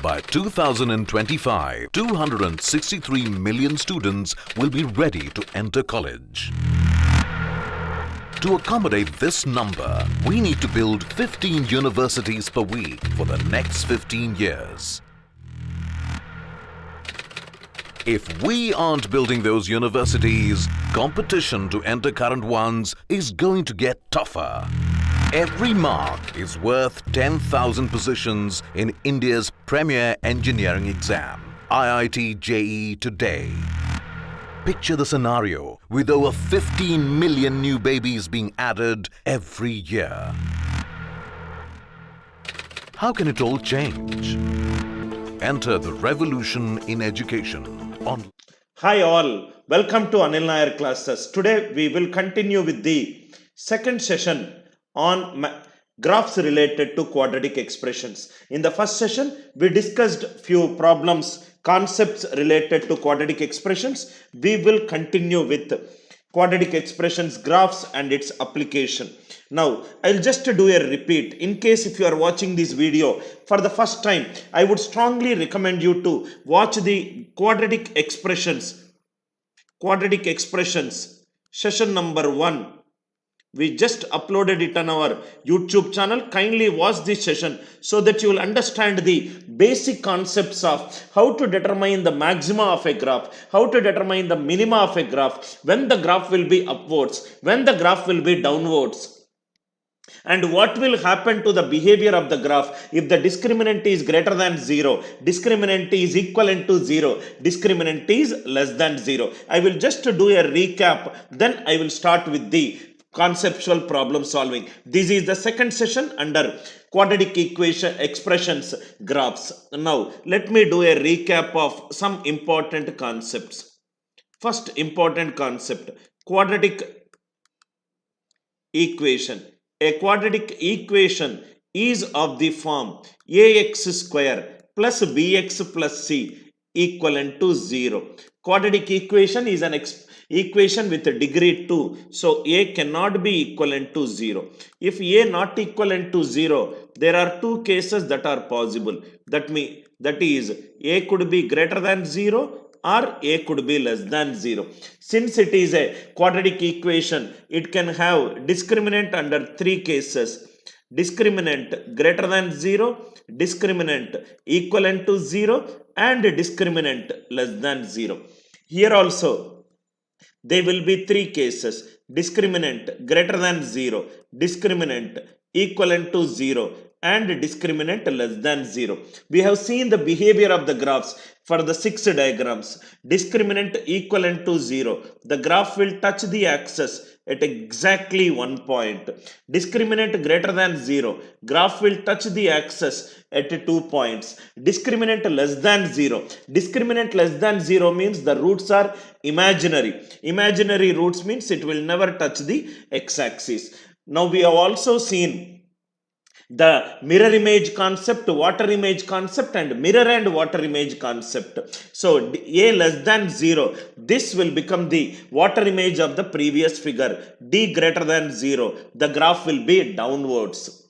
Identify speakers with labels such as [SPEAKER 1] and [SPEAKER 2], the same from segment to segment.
[SPEAKER 1] By 2025, 263 million students will be ready to enter college. To accommodate this number, we need to build 15 universities per week for the next 15 years. If we aren't building those universities, competition to enter current ones is going to get tougher. Every mark is worth 10,000 positions in India's premier engineering exam, IIT JEE today. Picture the scenario with over 15 million new babies being added every year. How can it all change? Enter the revolution in education.
[SPEAKER 2] Hi all, welcome to Anil Nair classes. Today we will continue with the second session on graphs related to quadratic expressions. In the first session we discussed few problems, concepts related to quadratic expressions. We will continue with quadratic expressions, graphs and its application. Now, I'll just do a repeat. In case if you are watching this video for the first time, I would strongly recommend you to watch the quadratic expressions, session number 1. We just uploaded it on our YouTube channel. Kindly watch this session so that you will understand the basic concepts of how to determine the maxima of a graph, how to determine the minima of a graph, when the graph will be upwards, when the graph will be downwards, and what will happen to the behavior of the graph if the discriminant is greater than 0, discriminant is equivalent to 0, discriminant is less than 0. I will just do a recap, then I will start with the conceptual problem solving. This is the second session under quadratic equation expressions graphs. Now, let me do a recap of some important concepts. First important concept, quadratic equation. A quadratic equation is of the form ax square plus bx plus c equivalent to 0. Quadratic equation is an equation with a degree 2. So a cannot be equivalent to 0. If a not equivalent to 0, there are two cases that are possible. That is a could be greater than 0 or a could be less than 0. Since it is a quadratic equation, it can have discriminant under three cases. Discriminant greater than 0, discriminant equivalent to 0 and discriminant less than 0. Here also there will be three cases. Discriminant greater than 0, discriminant equivalent to 0 and discriminant less than 0. We have seen the behavior of the graphs for the 6 diagrams. Discriminant equivalent to 0. The graph will touch the axis at exactly 1 point. Discriminant greater than 0. Graph will touch the axis at 2 points. Discriminant less than 0. Discriminant less than 0 means the roots are imaginary. Imaginary roots means it will never touch the x-axis. Now we have also seen the mirror image concept, water image concept and mirror and water image concept. So a less than 0, this will become the water image of the previous figure. D greater than 0, the graph will be downwards.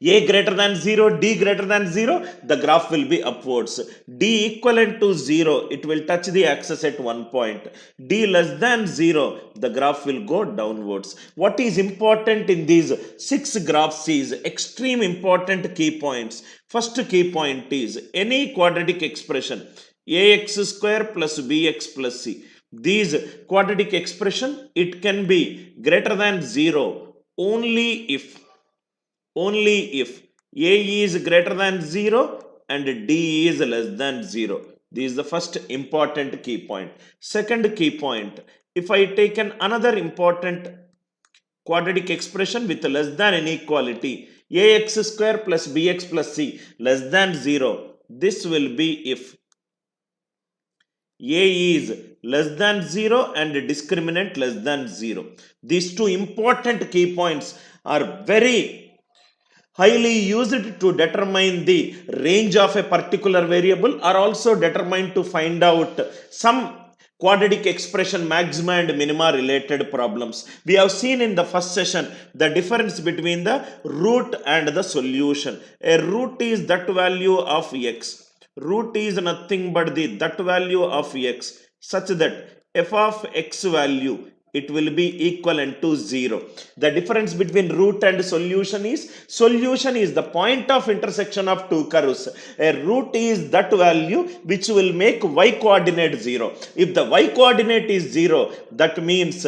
[SPEAKER 2] A greater than 0, D greater than 0, the graph will be upwards. D equivalent to 0, it will touch the axis at 1 point. D less than 0, the graph will go downwards. What is important in these 6 graphs is extreme important key points. First key point is any quadratic expression, ax square plus bx plus c. These quadratic expression, it can be greater than 0 only if a is greater than 0 and d is less than 0. This is the first important key point. Second key point, if I take another important quadratic expression with less than inequality, ax square plus bx plus c less than 0, this will be if a is less than 0 and discriminant less than 0. These two important key points are very highly used to determine the range of a particular variable, are also determined to find out some quadratic expression maxima and minima related problems. We have seen in the first session the difference between the root and the solution. A root is that value of x. Root is nothing but the that value of x such that f of x value it will be equivalent to 0. The difference between root and solution is the point of intersection of two curves. A root is that value which will make y coordinate 0. If the y coordinate is 0, that means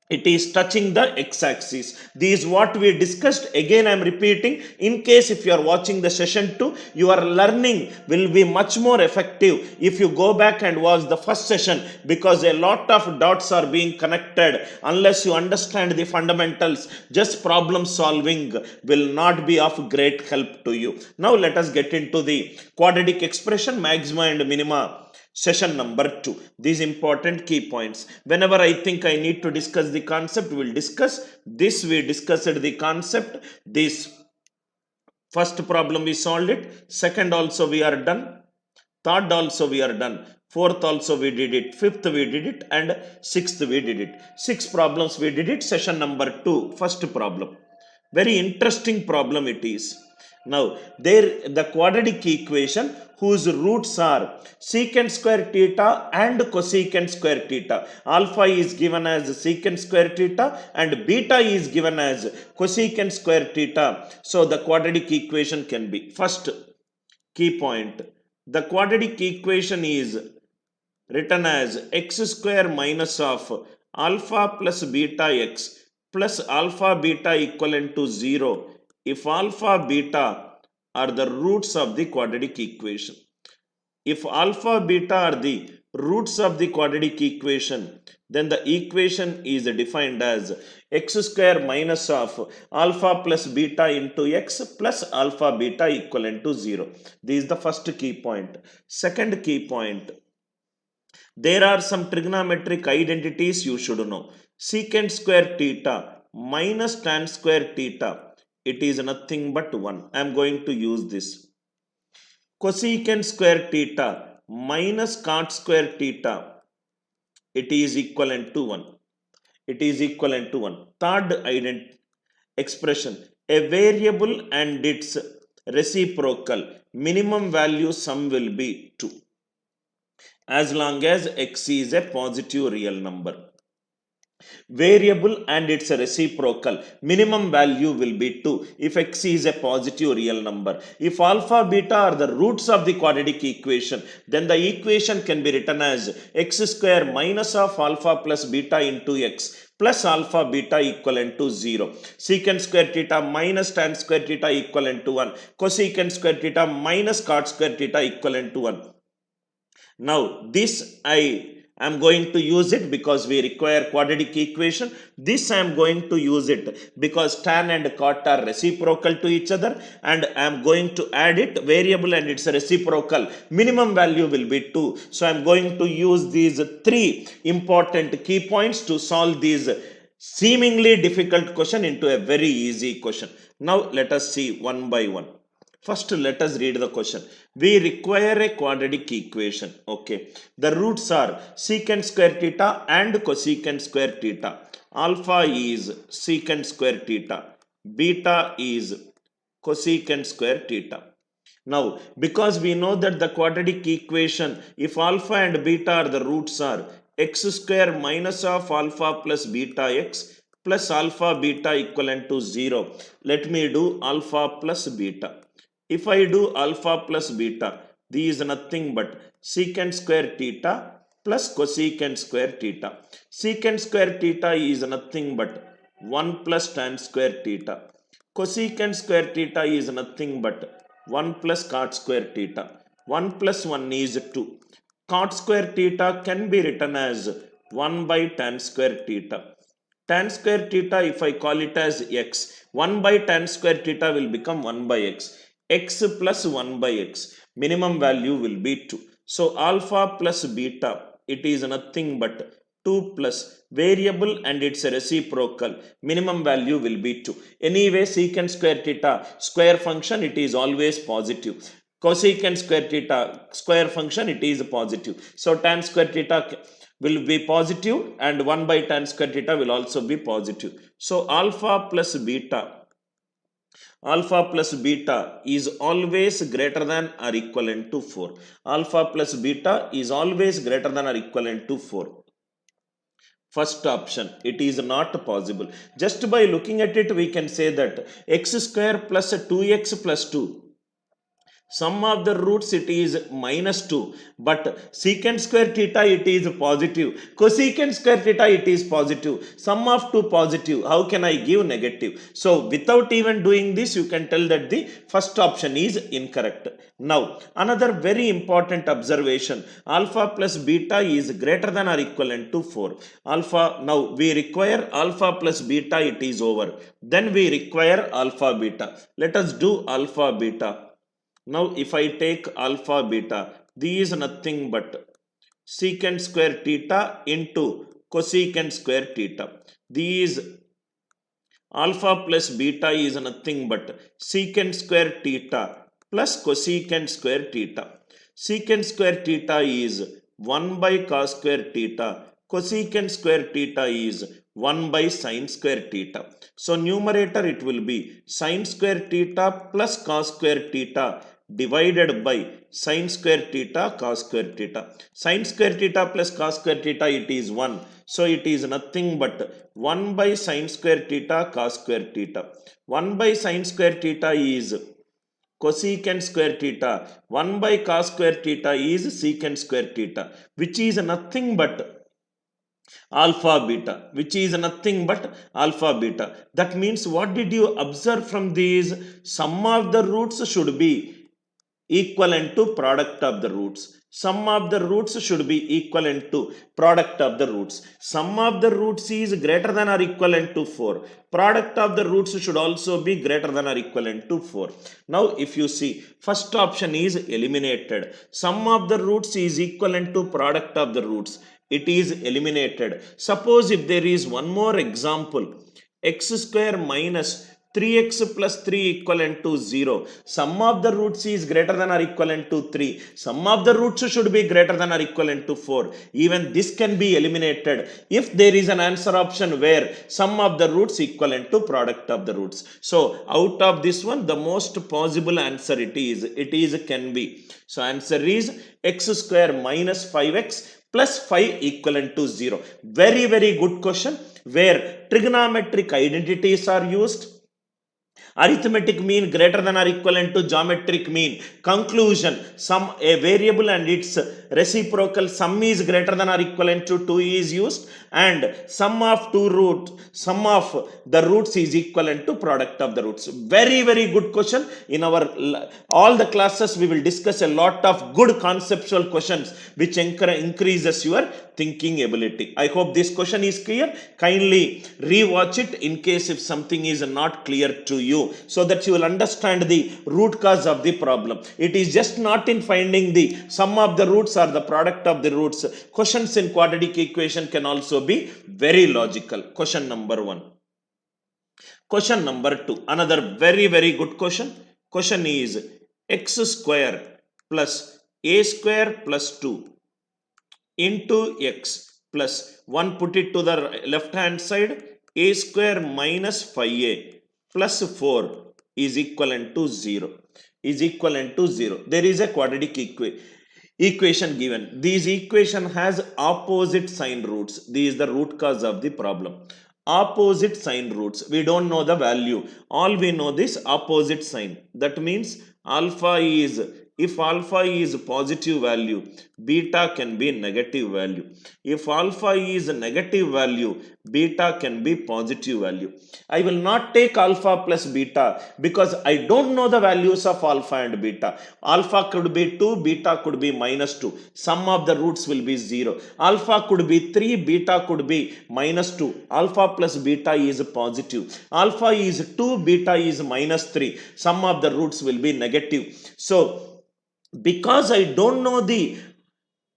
[SPEAKER 2] it is touching the x-axis. This is what we discussed. Again I am repeating, in case if you are watching the session 2, your learning will be much more effective if you go back and watch the first session, because a lot of dots are being connected. Unless you understand the fundamentals, just problem solving will not be of great help to you. Now let us get into the quadratic expression maxima and minima. Session number 2. These important key points. Whenever I think I need to discuss the concept, we'll discuss this. We discussed the concept. This first problem we solved it. Second also we are done. Third also we are done. Fourth also we did it. Fifth we did it. And sixth we did it. 6 problems we did it. Session number 2. First problem. Very interesting problem it is. Now, there the quadratic equation whose roots are secant square theta and cosecant square theta. Alpha is given as secant square theta and beta is given as cosecant square theta. So, the quadratic equation can be, first key point, the quadratic equation is written as x square minus of alpha plus beta x plus alpha beta equivalent to 0 if alpha beta are the roots of the quadratic equation. If alpha beta are the roots of the quadratic equation, then the equation is defined as x square minus of alpha plus beta into x plus alpha beta equivalent to 0. This is the first key point. Second key point, there are some trigonometric identities you should know. Secant square theta minus tan square theta, it is nothing but 1. I am going to use this. Cosecant square theta minus cot square theta, it is equivalent to 1. It is equivalent to 1. Third expression, a variable and its reciprocal minimum value sum will be 2. As long as x is a positive real number. Variable and its reciprocal minimum value will be 2 if x is a positive real number. If alpha beta are the roots of the quadratic equation, then the equation can be written as x square minus of alpha plus beta into x plus alpha beta equivalent to 0. Secant square theta minus tan square theta equivalent to 1. Cosecant square theta minus cot square theta equivalent to 1. Now this I am going to use it because we require quadratic equation. This I am going to use it because tan and cot are reciprocal to each other, and I am going to add it variable and its reciprocal minimum value will be 2. So I am going to use these 3 important key points to solve these seemingly difficult question into a very easy question. Now let us see one by one. First, let us read the question. We require a quadratic equation. Okay. The roots are secant square theta and cosecant square theta. Alpha is secant square theta. Beta is cosecant square theta. Now, because we know that the quadratic equation, if alpha and beta are the roots are x square minus of alpha plus beta x plus alpha beta equivalent to 0. Let me do alpha plus beta. If I do alpha plus beta, this is nothing but secant square theta plus cosecant square theta. Secant square theta is nothing but 1 plus tan square theta. Cosecant square theta is nothing but 1 plus cot square theta. 1 plus 1 is 2. Cot square theta can be written as 1 by tan square theta. Tan square theta, if I call it as x, 1 by tan square theta will become 1 by x. X plus 1 by x, minimum value will be 2. So alpha plus beta, it is nothing but 2 plus variable and its reciprocal, minimum value will be 2. Anyway, secant square theta, square function, it is always positive. Cosecant square theta square function, it is positive. So tan square theta will be positive and 1 by tan square theta will also be positive. So alpha plus beta is always greater than or equivalent to 4. Alpha plus beta is always greater than or equivalent to 4. First option, it is not possible. Just by looking at it, we can say that x square plus 2x plus 2. Sum of the roots it is minus 2, but secant square theta it is positive, cosecant square theta it is positive, sum of 2 positive, how can I give negative? So without even doing this, you can tell that the first option is incorrect. Now another very important observation, alpha plus beta is greater than or equivalent to 4. Alpha, now we require alpha plus beta, it is over. Then we require alpha beta. Let us do alpha beta. Now if I take alpha beta, this is nothing but secant square theta into cosecant square theta. These alpha plus beta is nothing but secant square theta plus cosecant square theta. Secant square theta is 1 by cos square theta. Cosecant square theta is 1 by sine square theta. So numerator it will be sine square theta plus cos square theta divided by sine square theta cos square theta. Sine square theta plus cos square theta it is 1. So it is nothing but 1 by sine square theta cos square theta. 1 by sine square theta is cosecant square theta. 1 by cos square theta is secant square theta, which is nothing but alpha beta, which is nothing but alpha beta. That means what did you observe from these? Sum of the roots should be equivalent to product of the roots. Sum of the roots should be equivalent to product of the roots. Sum of the roots is greater than or equivalent to 4. Product of the roots should also be greater than or equivalent to 4. Now if you see, first option is eliminated. Sum of the roots is equivalent to product of the roots. It is eliminated. Suppose if there is one more example, x square minus 3x plus 3 equivalent to 0. Sum of the roots is greater than or equivalent to 3. Sum of the roots should be greater than or equivalent to 4. Even this can be eliminated if there is an answer option where sum of the roots equivalent to product of the roots. So out of this one, the most possible answer it is can be. So answer is x square minus 5x plus 5 equivalent to 0. Very, very good question where trigonometric identities are used. Arithmetic mean greater than or equivalent to geometric mean. Conclusion, sum a variable and its reciprocal sum is greater than or equivalent to 2 is used, and sum of the roots is equivalent to product of the roots. Very, very good question. In our all the classes we will discuss a lot of good conceptual questions which increases your thinking ability. I hope this question is clear. Kindly rewatch it in case if something is not clear to you, so that you will understand the root cause of the problem. It is just not in finding the sum of the roots or the product of the roots. Questions in quadratic equation can also be very logical. Question number 1. Question number 2. Another very, very good question. Question is x square plus a square plus 2 into x plus 1, put it to the left hand side, a square minus 5a plus 4 is equivalent to 0. There is a quadratic equation given. This equation has opposite sign roots. This is the root cause of the problem. Opposite sign roots. We don't know the value. All we know this opposite sign. That means if alpha is positive value, beta can be negative value. If alpha is a negative value, beta can be positive value. I will not take alpha plus beta because I don't know the values of alpha and beta. Alpha could be 2, beta could be minus 2. Sum of the roots will be 0. Alpha could be 3, beta could be minus 2. Alpha plus beta is positive. Alpha is 2, beta is minus 3. Sum of the roots will be negative. So because I don't know the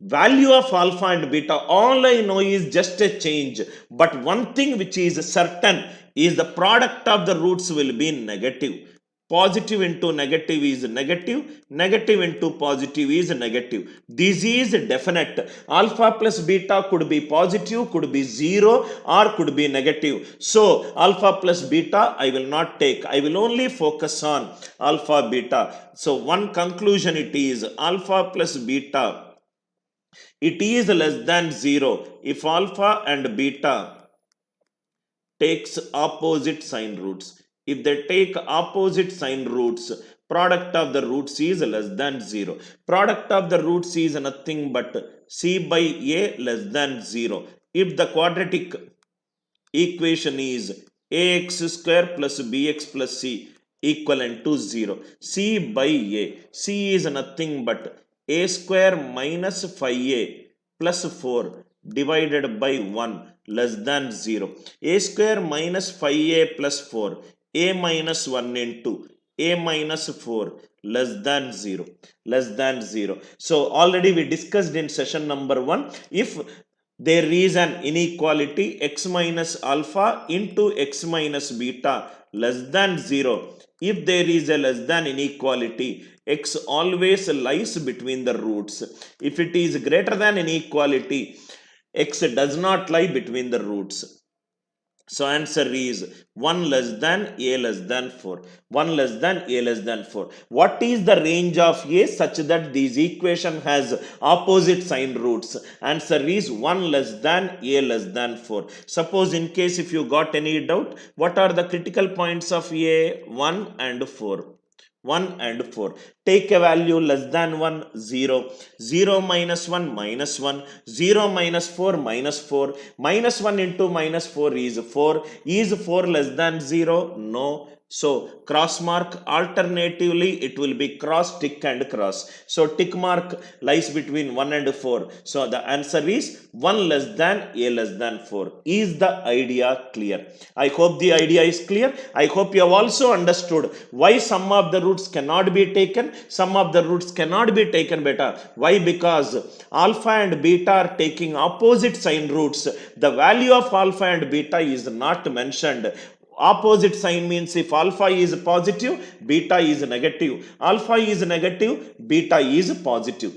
[SPEAKER 2] value of alpha and beta, all I know is just a change. But one thing which is certain is the product of the roots will be negative. Positive into negative is negative. Negative into positive is negative. This is definite. Alpha plus beta could be positive, could be 0, or could be negative. So alpha plus beta I will not take. I will only focus on alpha beta. So one conclusion it is alpha plus beta, it is less than 0 if alpha and beta takes opposite sign roots. If they take opposite sign roots, product of the roots is less than 0. Product of the roots is nothing but c by a less than 0. If the quadratic equation is ax square plus bx plus c equivalent to 0. C by a. C is nothing but a square minus 5a plus 4 divided by 1 less than 0. A square minus 5a plus 4. A minus 1 into a minus 4 less than 0. Less than 0. So already we discussed in session number 1, if there is an inequality x minus alpha into x minus beta less than 0. If there is a less than inequality, x always lies between the roots. If it is greater than inequality, x does not lie between the roots. So answer is 1 less than a less than 4. 1 less than a less than 4. What is the range of a such that this equation has opposite sign roots? Answer is 1 less than a less than 4. Suppose in case if you got any doubt, what are the critical points of a? 1 and 4. 1 and 4. Take a value less than 1, 0. 0 minus 1, minus 1. 0 minus 4, minus 4. Minus 1 into minus 4 is 4. Is 4 less than 0? No. So cross mark, alternatively it will be cross, tick and cross. So tick mark lies between 1 and 4. So the answer is 1 less than a less than 4. Is the idea clear? I hope the idea is clear. I hope you have also understood why some of the roots cannot be taken, some of the roots cannot be taken beta. Why? Because alpha and beta are taking opposite sign roots. The value of alpha and beta is not mentioned. Opposite sign means if alpha is positive, beta is negative. Alpha is negative, beta is positive.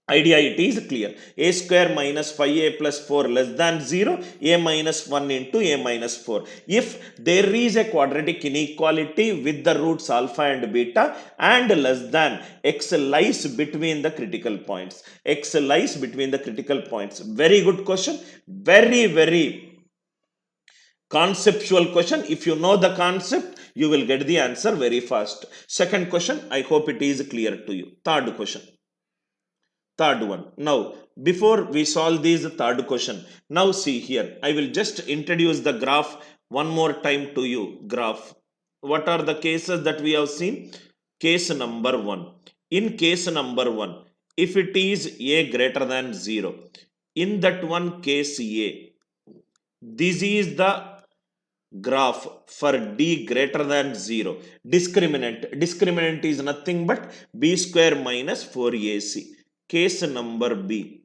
[SPEAKER 2] Idea it is clear. A square minus 5a plus 4 less than 0, a minus 1 into a minus 4. If there is a quadratic inequality with the roots alpha and beta and less than, x lies between the critical points. X lies between the critical points. Very good question. Very conceptual question. If you know the concept, you will get the answer very fast. Second question, I hope it is clear to you. Third question. Third one. Now, before we solve this third question, now see here. I will just introduce the graph one more time to you. Graph. What are the cases that we have seen? Case number 1. In case number 1, if it is a greater than 0, in that one case a, this is the graph for d greater than 0. Discriminant is nothing but b square minus 4ac. Case number b,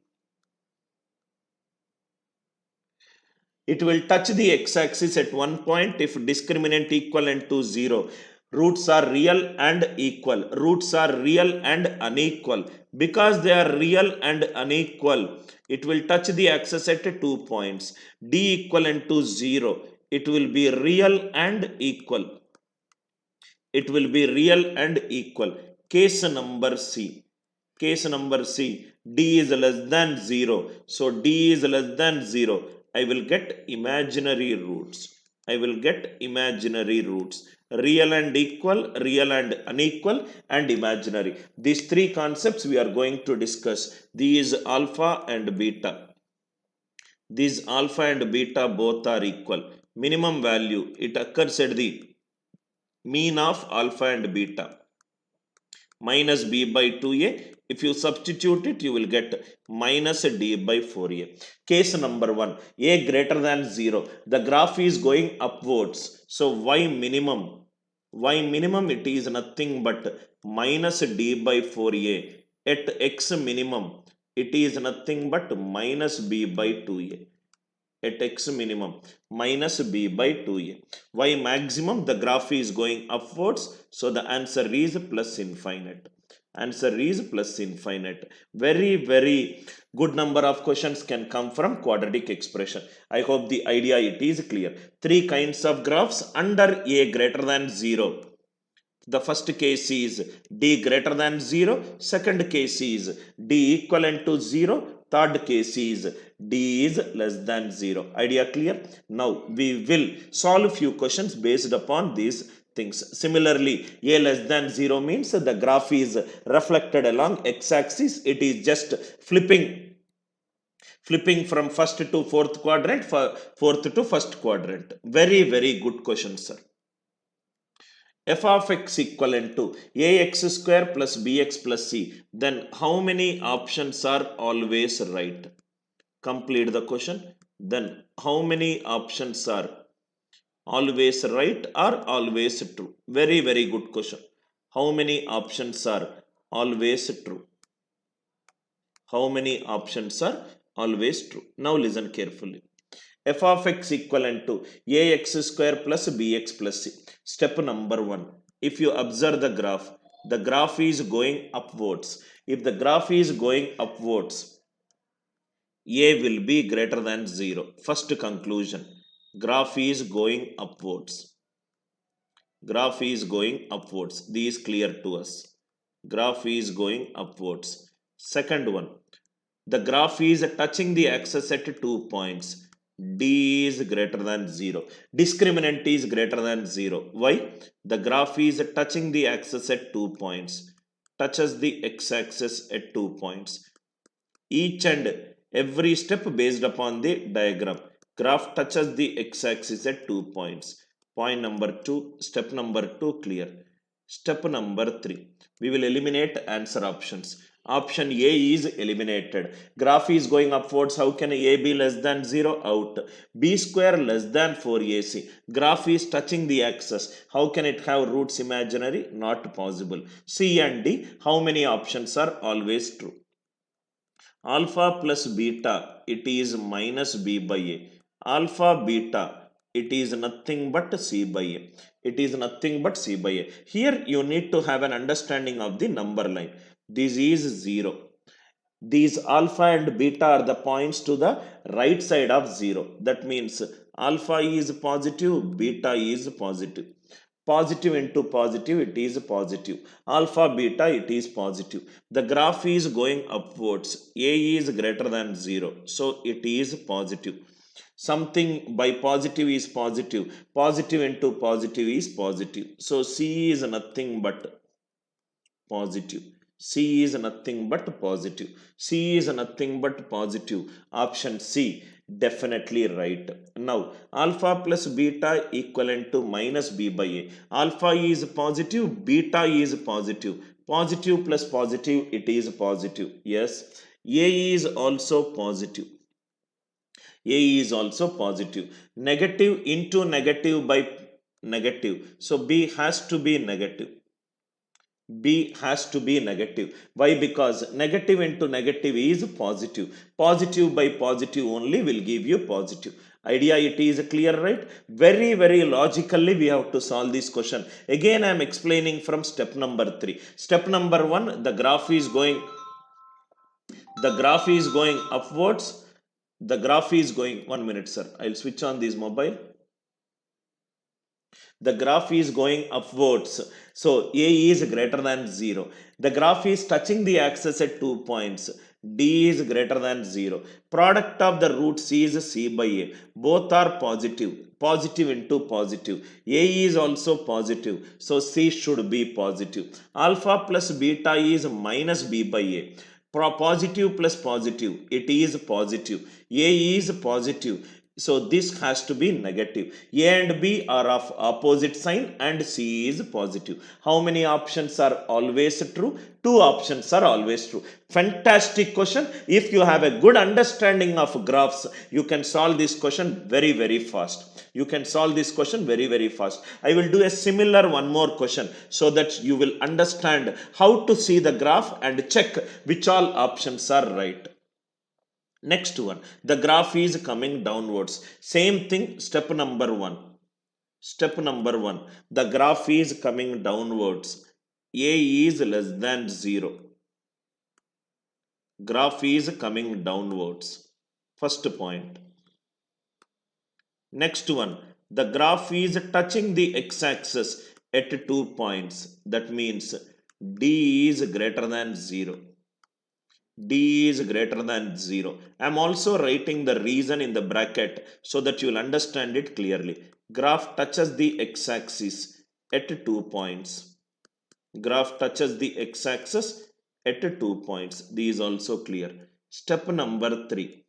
[SPEAKER 2] it will touch the x-axis at one point if discriminant equivalent to 0. Roots are real and equal. Roots are real and unequal. Because they are real and unequal, it will touch the axis at 2 points. D equivalent to 0. It will be real and equal. It will be real and equal. Case number C. Case number C. D is less than 0. So D is less than 0. I will get imaginary roots. I will get imaginary roots. Real and equal, real and unequal, and imaginary. These three concepts we are going to discuss. These alpha and beta. These alpha and beta both are equal. Minimum value, it occurs at the mean of alpha and beta. Minus b by 2a. If you substitute it, you will get minus d by 4a. Case number 1, a greater than 0. The graph is going upwards. So y minimum? Y minimum, it is nothing but minus d by 4a. At x minimum, it is nothing but minus b by 2a. at x minimum minus b by 2a. Y maximum, the graph is going upwards, so the answer is plus infinite. Answer is plus infinite. Very, very good number of questions can come from quadratic expression. I hope the idea it is clear. Three kinds of graphs under a greater than 0. The first case is d greater than 0. Second case is d equivalent to 0. Third case is d is less than 0. Idea clear? Now we will solve few questions based upon these things. Similarly, a less than 0 means the graph is reflected along x-axis. It is just flipping from first to fourth quadrant, fourth to first quadrant. Very, very good question, sir. F of x equivalent to ax square plus bx plus c, then how many options are always right? Complete the question. Then how many options are always right or always true? Very, very good question. How many options are always true? How many options are always true? Now listen carefully. F of x equivalent to ax square plus bx plus c. Step number 1. If you observe the graph is going upwards. If the graph is going upwards, a will be greater than 0. First conclusion. Graph is going upwards. Graph is going upwards. This is clear to us. Graph is going upwards. Second one. The graph is touching the axis at 2 points. D is greater than 0. Discriminant is greater than 0. Why? The graph is touching the axis at 2 points. Touches the x-axis at 2 points. Each and every step based upon the diagram. Graph touches the x-axis at 2 points. Point number 2. Step number 2 clear. Step number 3. We will eliminate answer options. Option A is eliminated. Graph is going upwards. How can A be less than 0? Out. B square less than 4AC. Graph is touching the axis. How can it have roots imaginary? Not possible. C and D. How many options are always true? Alpha plus beta, it is minus b by a. Alpha beta, it is nothing but c by a. It is nothing but c by a. Here you need to have an understanding of the number line. This is 0. These alpha and beta are the points to the right side of 0. That means alpha is positive, beta is positive. Positive into positive, it is positive. Alpha, beta, it is positive. The graph is going upwards. A is greater than 0. So it is positive. Something by positive is positive. Positive into positive is positive. So C is nothing but positive. C is nothing but positive. C is nothing but positive. Option C, definitely right. Now, alpha plus beta equivalent to minus b by a. Alpha is positive, beta is positive. Positive plus positive, it is positive. Yes, A is also positive. A is also positive. Negative into negative by negative. So B has to be negative. B has to be negative. Why? Because negative into negative is positive. Positive by positive only will give you positive. Idea it is clear, right? Very, very logically we have to solve this question. Again I am explaining from step number 3. Step number 1, the graph is going upwards. The graph is going, 1 minute sir, I'll switch on this mobile. The graph is going upwards. So A is greater than 0. The graph is touching the axis at 2 points. D is greater than 0. Product of the roots is C by A. Both are positive. Positive into positive. A is also positive. So C should be positive. Alpha plus beta is minus B by A. Positive plus positive. It is positive. A is positive. So this has to be negative. A and B are of opposite sign and C is positive. How many options are always true? 2 options are always true. Fantastic question. If you have a good understanding of graphs, you can solve this question very, very fast. You can solve this question very, very fast. I will do a similar one more question so that you will understand how to see the graph and check which all options are right. Next one, the graph is coming downwards. Same thing, step number one. Step number one, the graph is coming downwards. A is less than 0. Graph is coming downwards. First point. Next one, the graph is touching the x-axis at 2 points. That means D is greater than 0. D is greater than 0. I am also writing the reason in the bracket so that you will understand it clearly. Graph touches the x-axis at 2 points. Graph touches the x-axis at 2 points. This is also clear. Step number 3.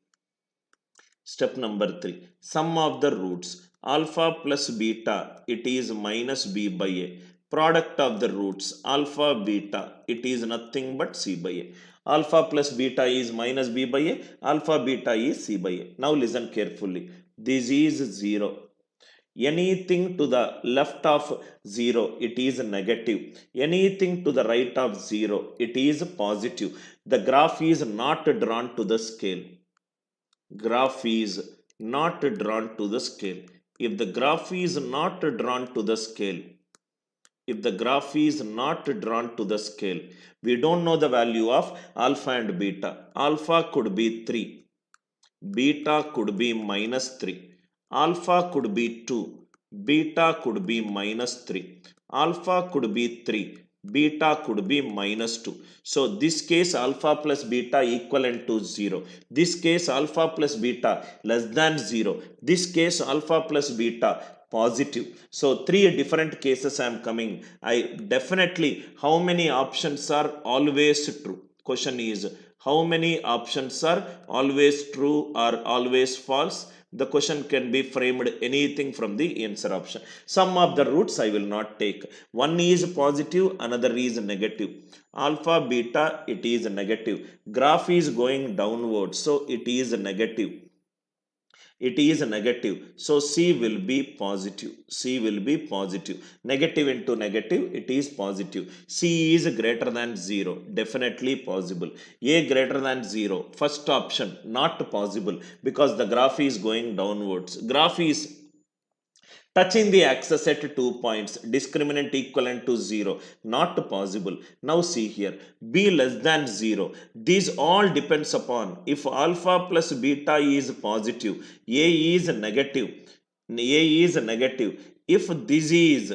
[SPEAKER 2] Step number 3. Sum of the roots. Alpha plus beta, it is minus b by a. Product of the roots, alpha, beta, it is nothing but c by a. Alpha plus beta is minus b by a. Alpha, beta is c by a. Now listen carefully. This is 0. Anything to the left of 0, it is negative. Anything to the right of 0, it is positive. The graph is not drawn to the scale. Graph is not drawn to the scale. If the graph is not drawn to the scale, if the graph is not drawn to the scale, we don't know the value of alpha and beta. Alpha could be 3. Beta could be minus 3. Alpha could be 2. Beta could be minus 3. Alpha could be 3. Beta could be minus 2. So this case alpha plus beta equivalent to 0. This case alpha plus beta less than 0. This case alpha plus beta positive. So 3 different cases I am coming. I definitely, how many options are always true? Question is, how many options are always true or always false? The question can be framed anything from the answer option. Sum of the roots I will not take. One is positive, another is negative. Alpha, beta, it is negative. Graph is going downward, so it is negative. It is negative. So C will be positive. C will be positive. Negative into negative, it is positive. C is greater than 0. Definitely possible. A greater than 0. First option, not possible because the graph is going downwards. Graph is touching the axis at 2 points, discriminant equivalent to 0, not possible. Now see here, b less than 0. These all depends upon if alpha plus beta is positive, a is negative. A is negative. If this is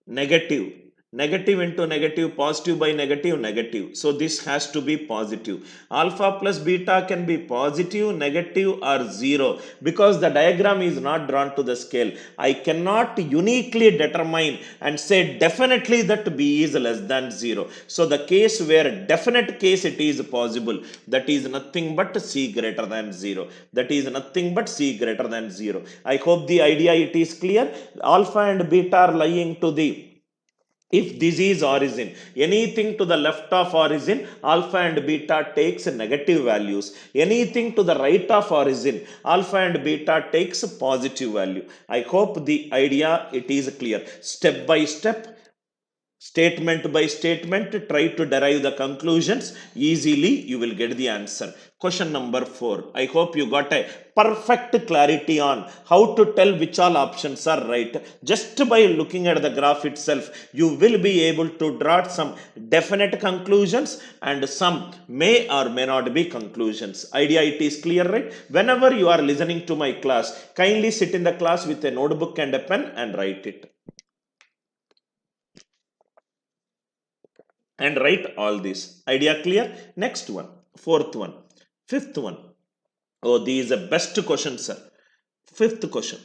[SPEAKER 2] negative, negative into negative, positive by negative, negative. So this has to be positive. Alpha plus beta can be positive, negative or 0 because the diagram is not drawn to the scale. I cannot uniquely determine and say definitely that b is less than 0. So the case where definite case it is possible, that is nothing but c greater than 0. That is nothing but c greater than 0. I hope the idea it is clear. Alpha and beta are lying to the, if this is origin, anything to the left of origin, alpha and beta takes negative values. Anything to the right of origin, alpha and beta takes positive value. I hope the idea it is clear. Step by step, statement by statement, try to derive the conclusions. Easily you will get the answer. Question number 4. I hope you got a perfect clarity on how to tell which all options are right. Just by looking at the graph itself, you will be able to draw some definite conclusions and some may or may not be conclusions. Idea it is clear, right? Whenever you are listening to my class, kindly sit in the class with a notebook and a pen and write it. And write all this. Idea clear? Next one, fourth one, fifth one. Oh, this is the best question, sir. Fifth question.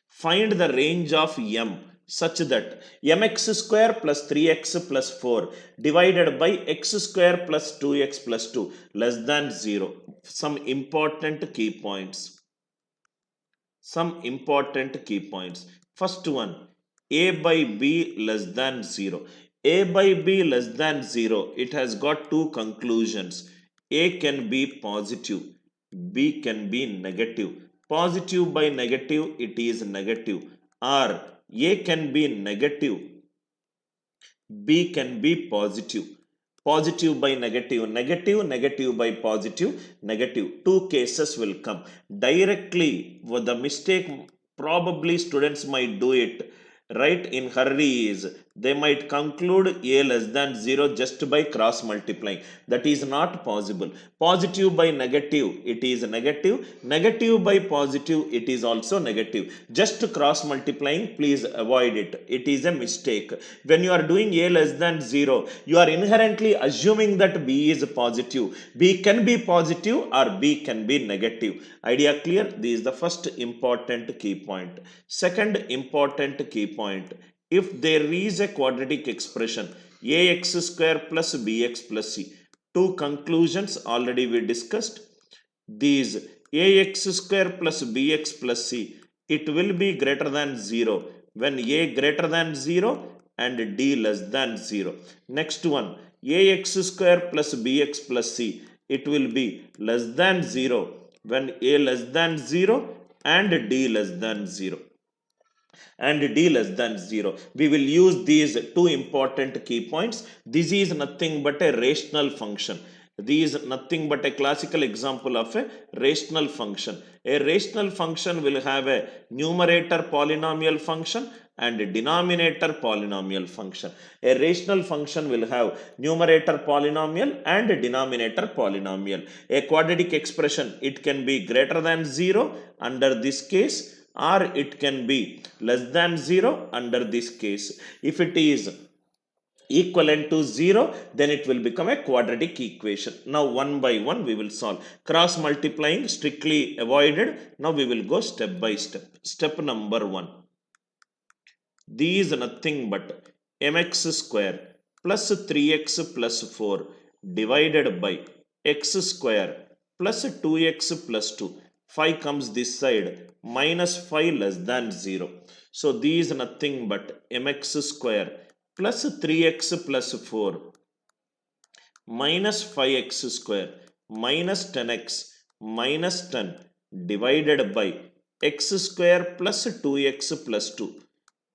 [SPEAKER 2] Find the range of m such that mx square plus 3x plus 4 divided by x square plus 2x plus 2 less than 0. Some important key points. Some important key points. First one, a by b less than 0. A by b less than 0, it has got two conclusions. A can be positive, b can be negative. Positive by negative, it is negative. Or a can be negative, b can be positive. Positive by negative, negative, negative by positive, negative. Two cases will come. Directly, the mistake probably students might do it right in hurry is they might conclude a less than 0 just by cross multiplying. That is not possible. Positive by negative, it is negative. Negative by positive, it is also negative. Just cross multiplying, please avoid it. It is a mistake. When you are doing a less than 0, you are inherently assuming that b is positive. B can be positive or b can be negative. Idea clear? This is the first important key point. Second important key point. If there is a quadratic expression ax square plus bx plus c, two conclusions already we discussed. These ax square plus bx plus c, it will be greater than 0 when a greater than 0 and d less than 0. Next one, ax square plus bx plus c, it will be less than 0 when a less than 0 and d less than 0 and d less than 0. We will use these two important key points. This is nothing but a rational function. This is nothing but a classical example of a rational function. A rational function will have a numerator polynomial function and a denominator polynomial function. A rational function will have numerator polynomial and a denominator polynomial. A quadratic expression, it can be greater than 0 under this case, or it can be less than 0 under this case. If it is equivalent to 0, then it will become a quadratic equation. Now one by one we will solve. Cross multiplying strictly avoided. Now we will go step by step. Step number 1. These nothing but mx square plus 3x plus 4 divided by x square plus 2x plus 2. 5 comes this side, minus 5 less than 0. So these nothing but mx square plus 3x plus 4 minus 5x square minus 10x minus 10 divided by x square plus 2x plus 2.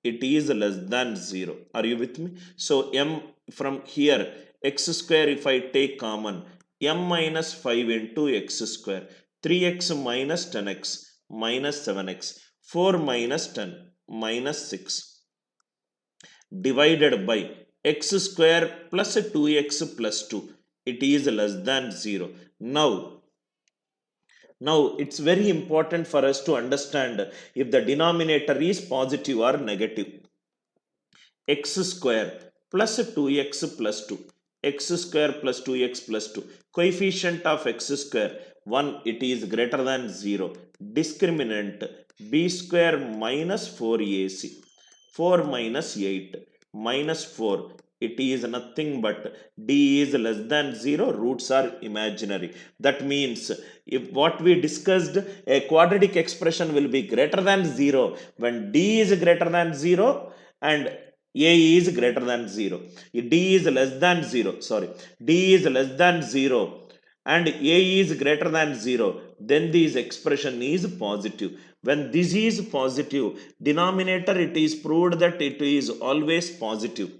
[SPEAKER 2] It is less than 0. Are you with me? So m from here, x square if I take common, m minus 5 into x square, 3x minus 10x minus 7x, 4 minus 10 minus 6 divided by x square plus 2x plus 2. It is less than 0. Now it's very important for us to understand if the denominator is positive or negative. X square plus 2x plus 2. X square plus 2x plus 2. Coefficient of x square 1, it is greater than 0. Discriminant b square minus 4ac. 4 minus 8 minus 4. It is nothing but d is less than 0, roots are imaginary. That means if what we discussed, a quadratic expression will be greater than 0 when d is greater than 0 and a is greater than 0. D is less than 0, sorry, d is less than 0 and a is greater than 0, then this expression is positive. When this is positive, denominator, it is proved that it is always positive.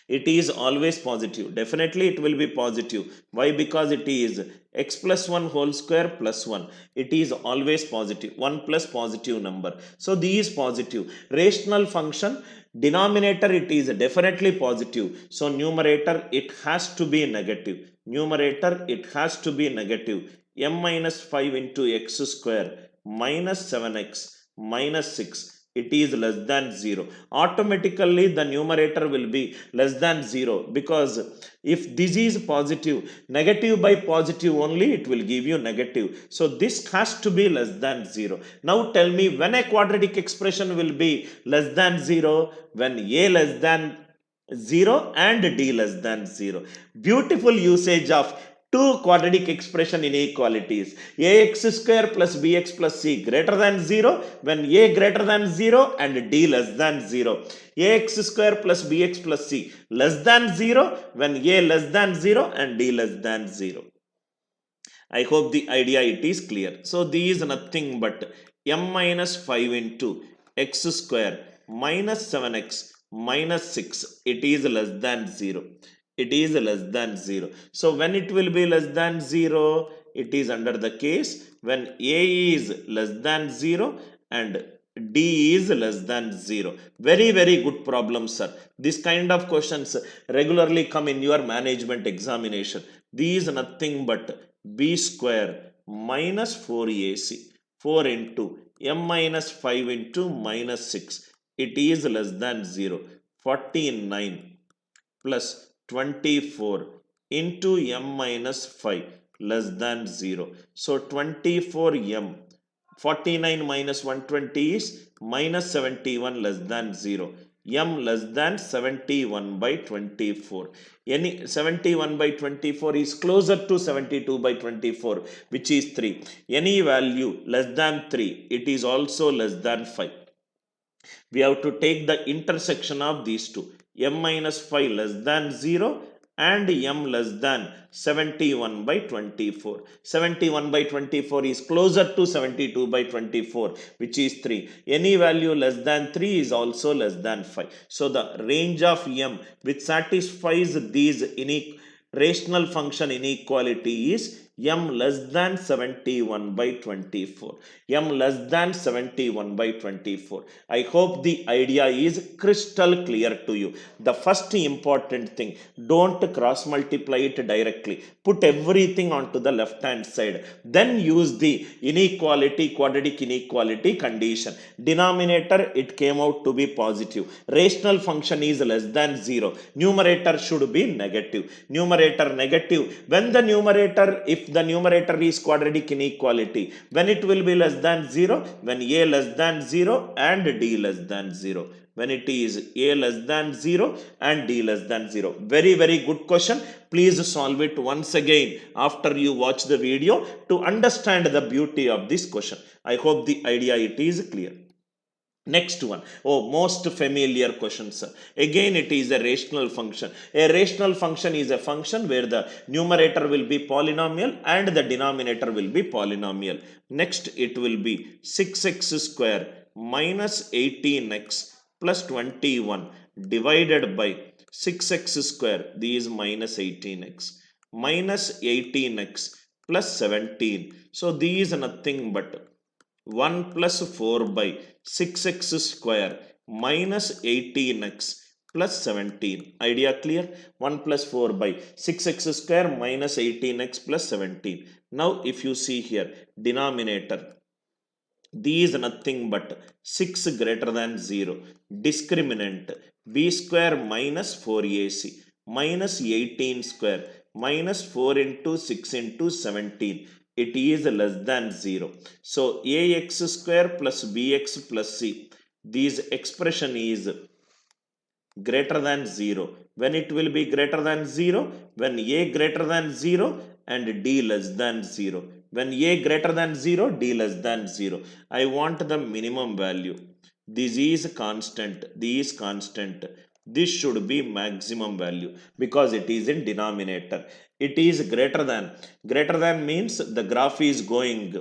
[SPEAKER 2] It is always positive. Definitely it will be positive. Why? Because it is x plus 1 whole square plus 1. It is always positive. 1 plus positive number. So this is positive. Rational function, denominator, it is definitely positive. So numerator, it has to be negative. Numerator, it has to be negative. M minus 5 into x square minus 7x minus 6. It is less than 0. Automatically the numerator will be less than 0 because if this is positive, negative by positive only it will give you negative. So this has to be less than 0. Now tell me when a quadratic expression will be less than 0, when a less than 0 and d less than 0. Beautiful usage of two quadratic expression inequalities. Ax square plus bx plus c greater than 0 when a greater than 0 and d less than 0. Ax square plus bx plus c less than 0 when a less than 0 and d less than 0. I hope the idea it is clear. So these is nothing but m minus 5 into x square minus 7x minus 6. It is less than 0. it is less than 0. So when it will be less than 0, it is under the case when A is less than 0 and D is less than 0. Very, very good problem, sir. This kind of questions regularly come in your management examination. These nothing but B square minus 4AC. 4 into m minus 5 into minus 6. It is less than 0. 49 plus 24 into m minus 5 less than 0. So 24m, 49 minus 120 is minus 71 less than 0. M less than 71 by 24. Any 71 by 24 is closer to 72 by 24, which is 3. Any value less than 3, it is also less than 5. We have to take the intersection of these two. M minus 5 less than 0 and m less than 71 by 24. 71 by 24 is closer to 72 by 24, which is 3. Any value less than 3 is also less than 5. So the range of m which satisfies these rational function inequality is m less than 71 by 24. M less than 71 by 24. I hope the idea is crystal clear to you. The first important thing, don't cross multiply it directly. Put everything onto the left hand side. Then use the inequality, quadratic inequality condition. Denominator, it came out to be positive. Rational function is less than 0. Numerator should be negative. Numerator negative. When the numerator, if the numerator is quadratic inequality, when it will be less than 0, when a less than 0 and d less than 0. When it is a less than 0 and d less than 0. Very, very good question. Please solve it once again after you watch the video to understand the beauty of this question. I hope the idea it is clear. Next one, most familiar question, sir. Again, it is a rational function. A rational function is a function where the numerator will be polynomial and the denominator will be polynomial. Next, it will be 6x square minus 18x plus 21 divided by 6x square, this is minus 18x, minus 18x plus 17. So, these are nothing but 1 plus 4 by 6x square minus 18x plus 17. Idea clear? 1 plus 4 by 6x square minus 18x plus 17. Now if you see here, denominator, these nothing but 6 greater than 0. Discriminant, b square minus 4ac minus 18 square minus 4 into 6 into 17. It is less than 0. So ax square plus bx plus c, this expression is greater than 0. When it will be greater than 0? When a greater than 0 and d less than 0. When a greater than 0, d less than 0. I want the minimum value. This is constant. This is constant. This should be maximum value because it is in denominator. It is greater than. Greater than means the graph is going.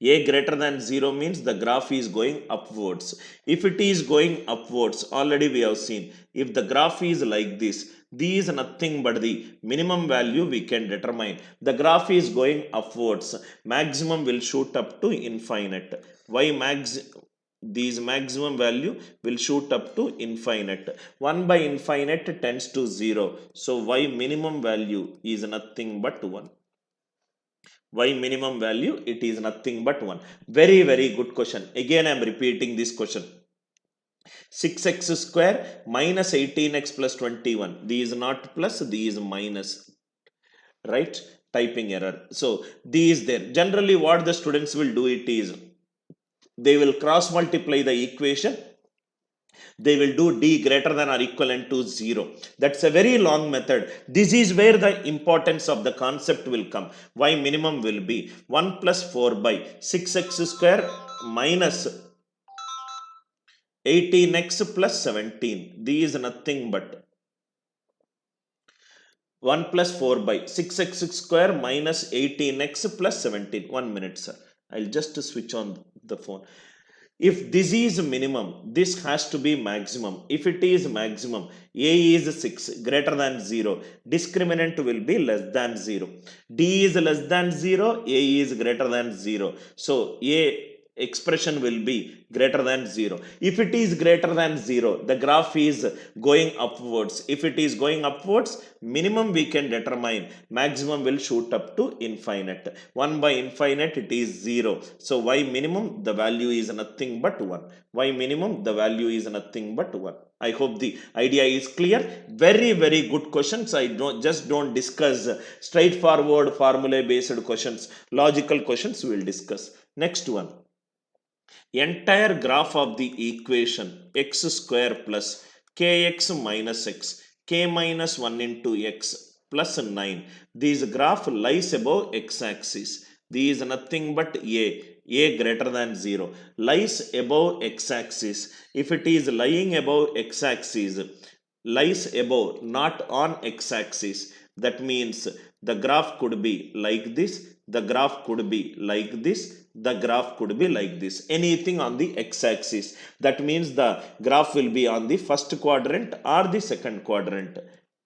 [SPEAKER 2] A greater than 0 means the graph is going upwards. If it is going upwards, already we have seen, if the graph is like this, these are nothing but the minimum value we can determine. The graph is going upwards. Maximum will shoot up to infinite. Why these maximum value will shoot up to infinite. 1 by infinite tends to 0. So y minimum value is nothing but 1. Y minimum value, it is nothing but 1. Very, very good question. Again, I am repeating this question. 6x square minus 18x plus 21. These not plus, these minus. Right? Typing error. So, these there. Generally, what the students will do it is, they will cross multiply the equation. They will do d greater than or equivalent to 0. That's a very long method. This is where the importance of the concept will come. Y minimum will be 1 plus 4 by 6x square minus 18x plus 17. This is nothing but 1 plus 4 by 6x square minus 18x plus 17. 1 minute, sir. I'll just switch on the phone. If this is minimum, this has to be maximum. If it is maximum, A is 6 greater than 0. Discriminant will be less than 0. D is less than 0. A is greater than 0. So A expression will be greater than 0. If it is greater than 0, the graph is going upwards. If it is going upwards, minimum we can determine, maximum will shoot up to infinite. 1 by infinite, it is 0. So y minimum, the value is nothing but 1. Y minimum, the value is nothing but 1. I hope the idea is clear. Very, very good questions. I don't discuss straightforward formula based questions. Logical questions we will discuss. Next one. Entire graph of the equation x square plus kx minus x, k minus 1 into x plus 9. This graph lies above x-axis. This is nothing but a greater than 0, lies above x-axis. If it is lying above x-axis, lies above, not on x-axis, that means the graph could be like this, the graph could be like this, the graph could be like this, anything on the x-axis. That means the graph will be on the first quadrant or the second quadrant.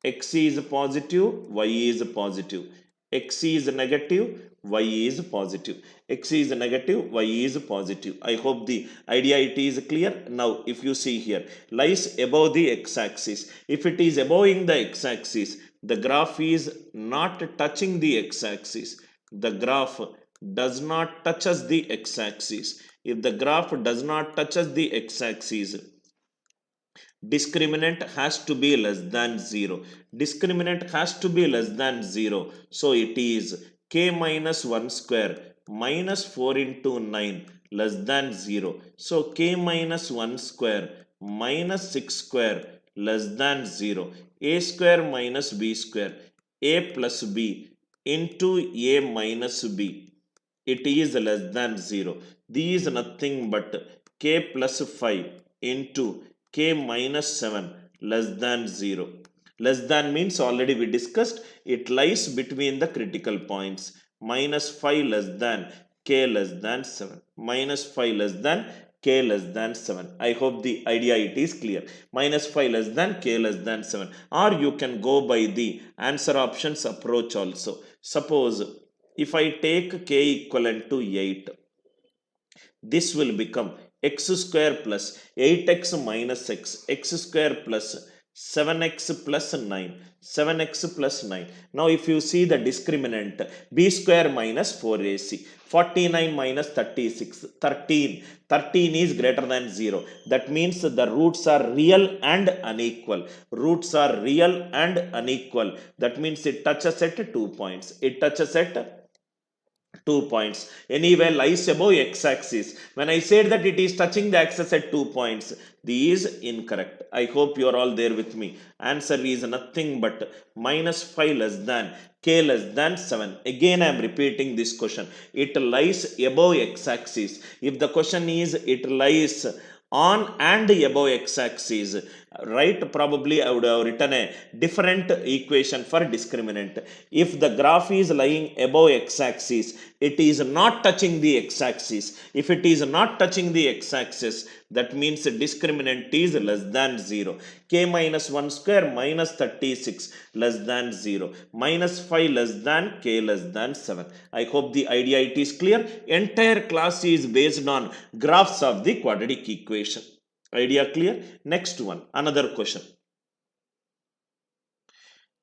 [SPEAKER 2] X is positive, y is positive. X is negative, y is positive. X is negative, y is positive. I hope the idea it is clear. Now if you see here, lies above the x-axis. If it is above the x-axis, the graph is not touching the x-axis. The graph does not touches the x-axis. If the graph does not touches the x-axis, discriminant has to be less than 0. Discriminant has to be less than 0. So it is k minus 1 square minus 4 into 9 less than 0. So k minus 1 square minus 6 square less than 0. A square minus b square, a plus b into a minus b, it is less than 0. These is nothing but k plus 5 into k minus 7 less than 0. Less than means already we discussed, it lies between the critical points. Minus 5 less than k less than 7. Minus 5 less than k less than 7. I hope the idea it is clear. Minus 5 less than k less than 7. Or you can go by the answer options approach also. Suppose if I take k equivalent to 8, this will become x square plus 8x minus x, x square plus 7x plus 9, 7x plus 9. Now if you see the discriminant, b square minus 4ac, 49 minus 36, 13. 13 is greater than 0. That means the roots are real and unequal. Roots are real and unequal. That means it touches at 2 points. It touches at 2 points. Anyway, lies above x-axis. When I said that it is touching the axis at 2 points, this is incorrect. I hope you are all there with me. Answer is nothing but minus 5 less than k less than 7. Again, I am repeating this question. It lies above x-axis. If the question is it lies on and above x-axis, right, probably I would have written a different equation for discriminant. If the graph is lying above x-axis, it is not touching the x-axis. If it is not touching the x-axis, that means discriminant is less than 0. K minus 1 square minus 36 less than 0. Minus 5 less than k less than 7. I hope the idea it is clear. Entire class is based on graphs of the quadratic equation. Idea clear? Next one, another question.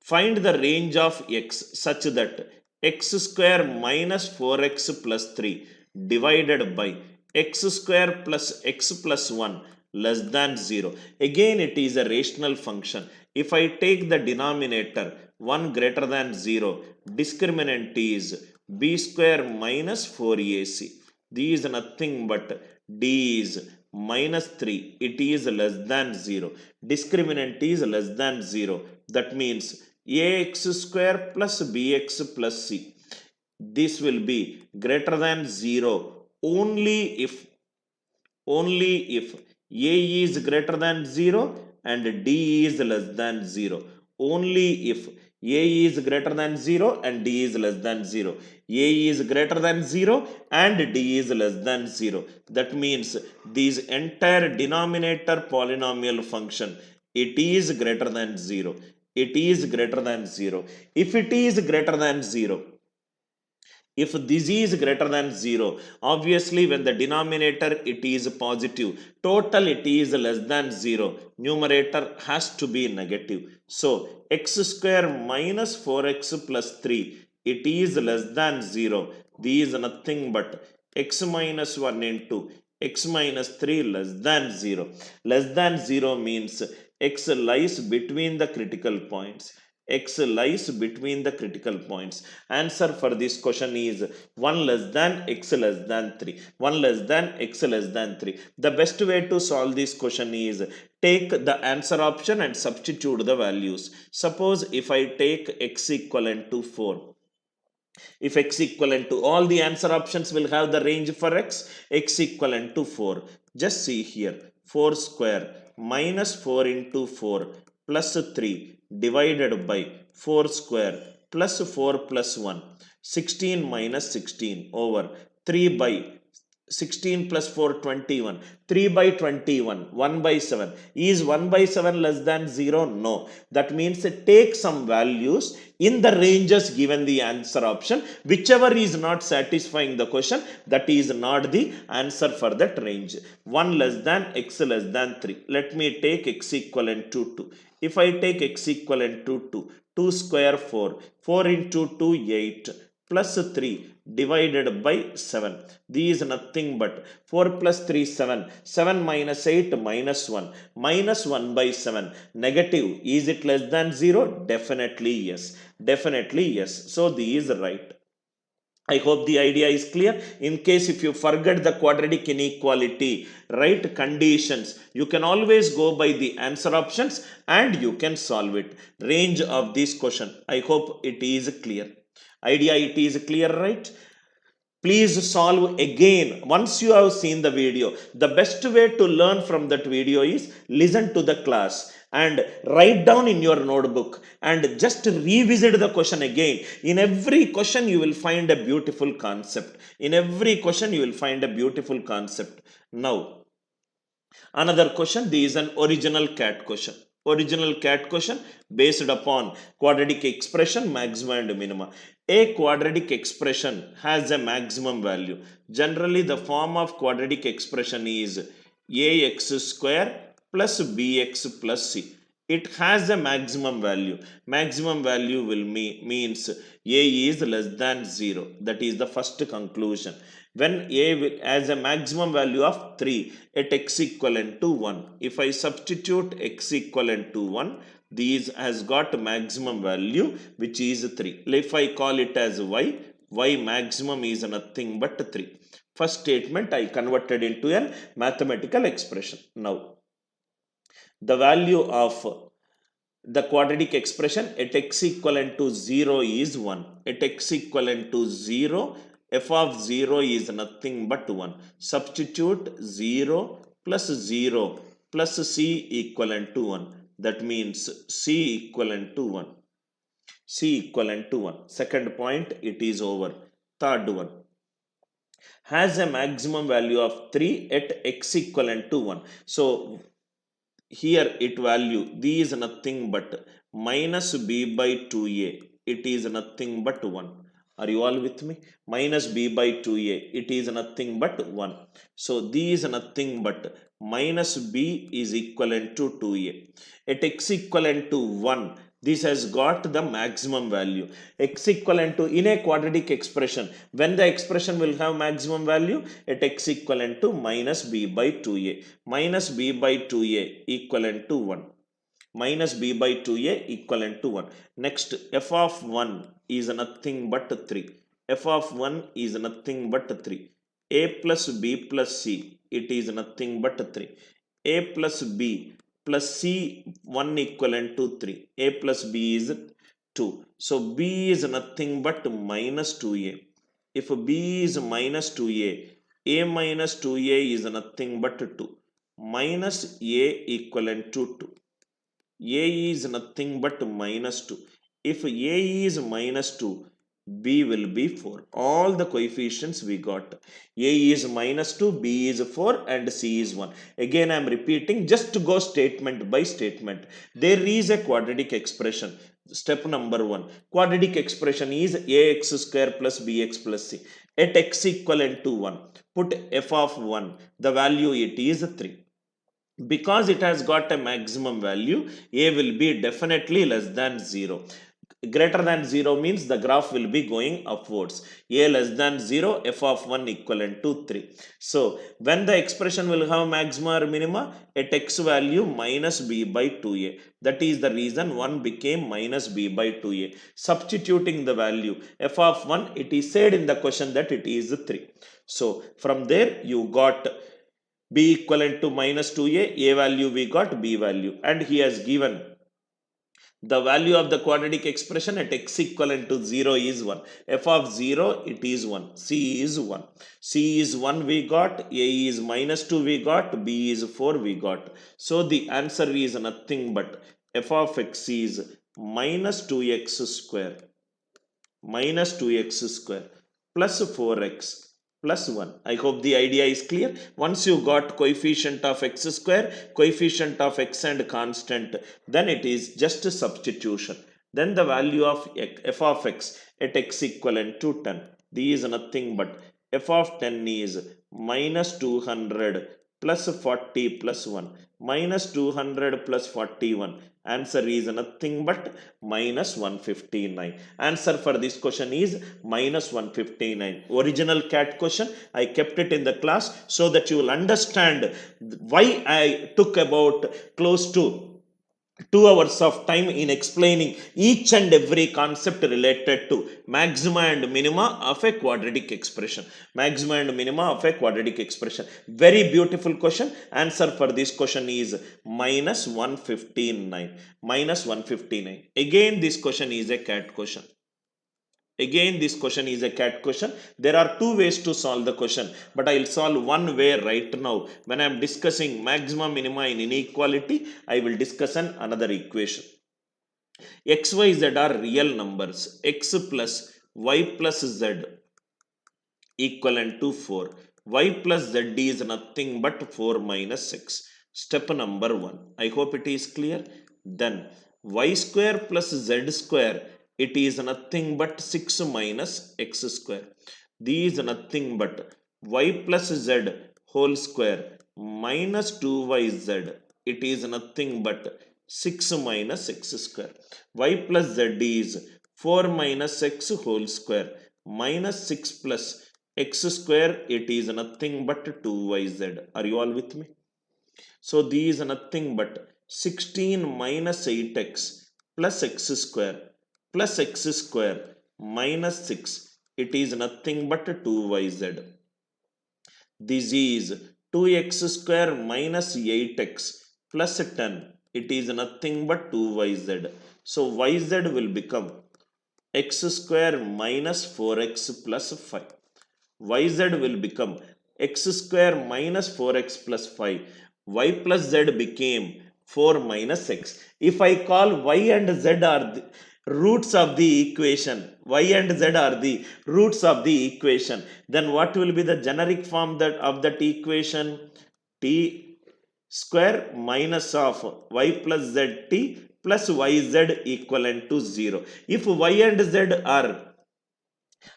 [SPEAKER 2] Find the range of x such that x square minus 4x plus 3 divided by x square plus x plus 1 less than 0. Again it is a rational function. If I take the denominator 1 greater than 0, discriminant is b square minus 4ac. This is nothing but d is minus 3. It is less than 0. Discriminant is less than 0. That means ax square plus bx plus c. This will be greater than 0 only if a is greater than 0 and d is less than 0. Only if A is greater than 0 and D is less than 0. A is greater than 0 and D is less than 0. That means this entire denominator polynomial function, it is greater than 0. It is greater than 0. If it is greater than 0, if this is greater than 0, obviously when the denominator it is positive, total it is less than 0, numerator has to be negative. So x square minus 4x plus 3, it is less than 0. This is nothing but x minus 1 into x minus 3 less than 0. Less than 0 means x lies between the critical points. X lies between the critical points. Answer for this question is 1 less than x less than 3. 1 less than x less than 3. The best way to solve this question is take the answer option and substitute the values. Suppose if I take x equivalent to 4. If x equivalent to all the answer options will have the range for x equivalent to 4. Just see here, 4 square minus 4 into 4 plus 3 divided by 4 square plus 4 plus 1, 16 minus 16 over 3 by 16 plus 4, 21. 3 by 21, 1 by 7. Is 1 by 7 less than 0? No. That means take some values in the ranges given the answer option. Whichever is not satisfying the question, that is not the answer for that range. 1 less than x less than 3. Let me take x equivalent to 2. If I take x equivalent to 2, 2 square 4. 4 into 2, 8. Plus 3 divided by 7. These is nothing but 4 plus 3, 7. 7 minus 8 minus 1. Minus 1 by 7. Negative. Is it less than 0? Definitely yes. Definitely yes. So this is right. I hope the idea is clear. In case if you forget the quadratic inequality, right conditions, you can always go by the answer options and you can solve it. Range of this question. I hope it is clear. Idea it is clear, right? Please solve again. Once you have seen the video, the best way to learn from that video is listen to the class and write down in your notebook and just revisit the question again. In every question you will find a beautiful concept. In every question you will find a beautiful concept. Now, another question, this is an original cat question. Original cat question based upon quadratic expression maxima and minima. A quadratic expression has a maximum value. Generally, the form of quadratic expression is ax square plus bx plus c. It has a maximum value. Maximum value will means a is less than 0. That is the first conclusion. When a has a maximum value of 3 at x equivalent to 1. If I substitute x equivalent to 1, these has got maximum value which is 3. If I call it as y maximum is nothing but 3. First statement I converted into a mathematical expression. Now, the value of the quadratic expression at x equivalent to 0 is 1. At x equivalent to 0, f of 0 is nothing but 1. Substitute 0 plus 0 plus c equivalent to 1. That means c equivalent to 1. C equivalent to 1. Second point, it is over. Third one has a maximum value of 3 at x equivalent to 1. So here it value these is nothing but minus b by 2a. It is nothing but 1. Are you all with me? Minus b by 2a. It is nothing but 1. So these is nothing but minus b is equivalent to 2a. At x equivalent to 1, this has got the maximum value. X equivalent to, in a quadratic expression, when the expression will have maximum value at x equivalent to minus b by 2a. Minus b by 2a equivalent to 1. Minus b by 2a equivalent to 1. Next, f of 1 is nothing but 3. F of 1 is nothing but 3. A plus b plus c, it is nothing but 3. A plus b plus c 1 equivalent to 3. A plus b is 2. So b is nothing but minus 2a. If b is minus 2a, a minus 2a is nothing but 2. Minus a equivalent to 2. A is nothing but minus 2. If A is minus 2, B will be 4. All the coefficients we got. A is minus 2, B is 4 and C is 1. Again I am repeating just to go statement by statement. There is a quadratic expression. Step number 1. Quadratic expression is ax square plus bx plus c. At x equivalent to 1, put f of 1. The value it is 3. Because it has got a maximum value, a will be definitely less than 0. Greater than 0 means the graph will be going upwards. A less than 0, f of 1 equivalent to 3. So when the expression will have maxima or minima, at x value minus b by 2a. That is the reason 1 became minus b by 2a. Substituting the value f of 1, it is said in the question that it is 3. So from there you got b equivalent to minus 2a, a value we got, b value, and he has given the value of the quadratic expression at x equivalent to 0 is 1. F of 0 it is 1. C is 1. C is 1 we got, a is minus 2 we got, b is 4 we got. So the answer is nothing but f of x is minus 2x square plus 4x plus 1. I hope the idea is clear. Once you got coefficient of x square, coefficient of x and constant, then it is just a substitution. Then the value of f of x at x equivalent to 10. This is nothing but f of 10 is minus 200 plus 40 plus 1. Minus 200 plus 41. Answer is nothing but minus 159. Answer for this question is minus 159. Original CAT question, I kept it in the class so that you will understand why I took about close to 2 hours of time in explaining each and every concept related to maxima and minima of a quadratic expression. Maxima and minima of a quadratic expression. Very beautiful question. Answer for this question is minus 159. Minus 159. Again, this question is a CAT question. Again, this question is a CAT question. There are two ways to solve the question, but I will solve one way right now. When I am discussing maxima minima in inequality, I will discuss another equation. X, y, z are real numbers. X plus y plus z equivalent to 4. Y plus z is nothing but 4 minus 6. Step number 1. I hope it is clear. Then y square plus z square, it is nothing but 6 minus x square. These nothing but y plus z whole square minus 2yz. It is nothing but 6 minus x square. Y plus z is 4 minus x whole square minus 6 plus x square. It is nothing but 2yz. Are you all with me? So these nothing but 16 minus 8x plus x square plus x square minus 6. It is nothing but 2yz. This is 2x square minus 8x plus 10. It is nothing but 2yz. So yz will become x square minus 4x plus 5. Yz will become x square minus 4x plus 5. Y plus z became 4 minus x. If I call y and z are the roots of the equation, y and z are the roots of the equation, then what will be the generic form of that equation? T square minus of y plus z t plus yz equivalent to 0. If y and z are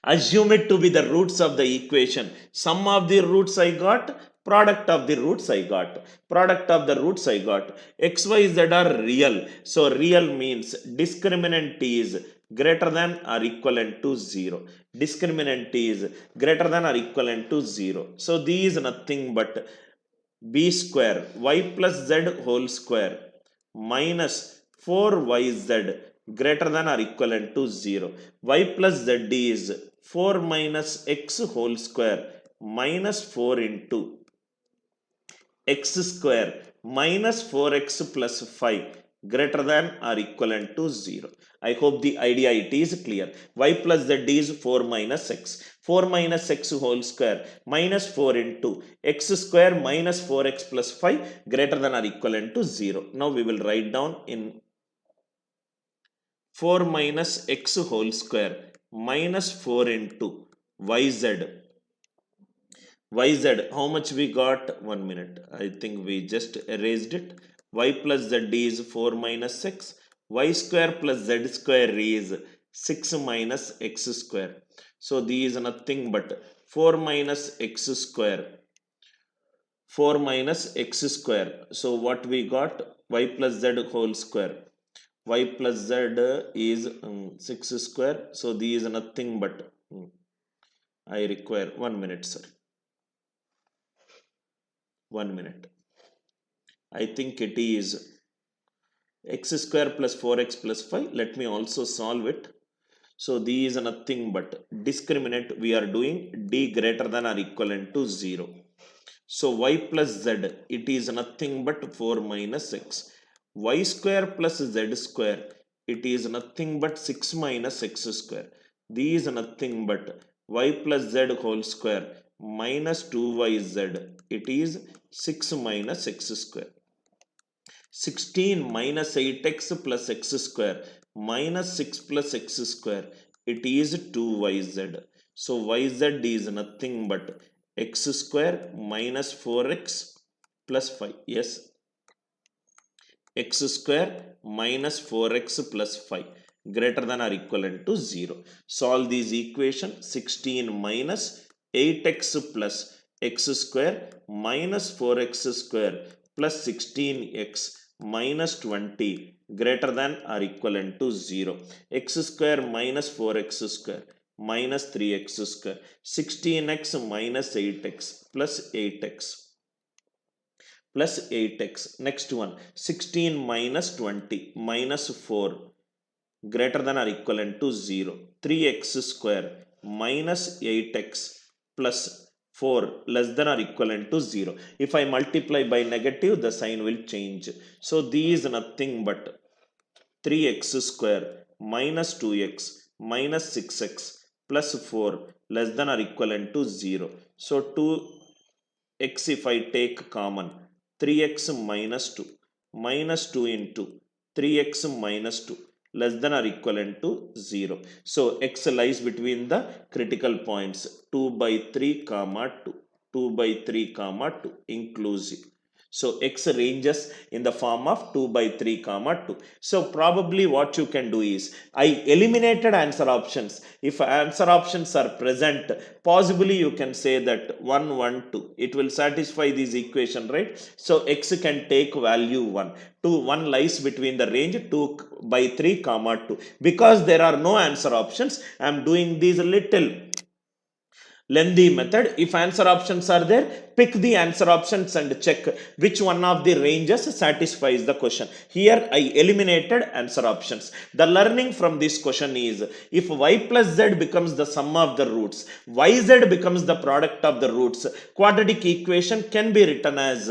[SPEAKER 2] assumed to be the roots of the equation, sum of the roots I got, product of the roots I got, product of the roots I got. X, y, z are real. So real means discriminant is greater than or equivalent to 0. Discriminant is greater than or equivalent to 0. So these nothing but b square y plus z whole square minus 4yz greater than or equivalent to 0. Y plus z is 4 minus x whole square minus 4 into x square minus 4x plus 5 greater than or equivalent to 0. I hope the idea it is clear. Y plus z is 4 minus x. 4 minus x whole square minus 4 into x square minus 4x plus 5 greater than or equivalent to 0. Now we will write down in 4 minus x whole square minus 4 into yz. Yz, how much we got? 1 minute. I think we just erased it. Y plus z is 4 minus x. Y square plus z square is 6 minus x square. So these is nothing but 4 minus x square. 4 minus x square. So what we got? Y plus z whole square. Y plus z is 6 square. So these is nothing but I require 1 minute, sir. 1 minute. I think it is x square plus 4x plus 5. Let me also solve it. So these are nothing but discriminant. We are doing d greater than or equivalent to 0. So y plus z, it is nothing but 4 minus x. Y square plus z square, it is nothing but 6 minus x square. These are nothing but y plus z whole square minus 2yz. It is 6 minus x square. 16 minus 8x plus x square minus 6 plus x square, it is 2yz. So yz is nothing but x square minus 4x plus 5. Yes, x square minus 4x plus 5 greater than or equivalent to 0. Solve these equation. 16 minus 8x plus x square minus 4x square plus 16x minus 20 greater than or equivalent to 0. X square minus 4x square minus 3x square. 16x minus 8x plus 8x plus 8x. Next one, 16 minus 20 minus 4 greater than or equivalent to 0. 3x square minus 8x plus 4 less than or equivalent to 0. If I multiply by negative, the sign will change. So these nothing but 3x square minus 2x minus 6x plus 4 less than or equivalent to 0. So 2x if I take common, 3x minus 2 minus 2 into 3x minus 2 less than or equivalent to 0. So x lies between the critical points 2 by 3 comma 2, 2 by 3 comma 2 inclusive. So x ranges in the form of 2 by 3 comma 2. So probably what you can do is, I eliminated answer options. If answer options are present, possibly you can say that 1 1 2, it will satisfy this equation, right? So x can take value 1. 2 1 lies between the range 2 by 3 comma 2. Because there are no answer options, I am doing these little lengthy method. If answer options are there, pick the answer options and check which one of the ranges satisfies the question. Here I eliminated answer options. The learning from this question is, if y plus z becomes the sum of the roots, yz becomes the product of the roots, quadratic equation can be written as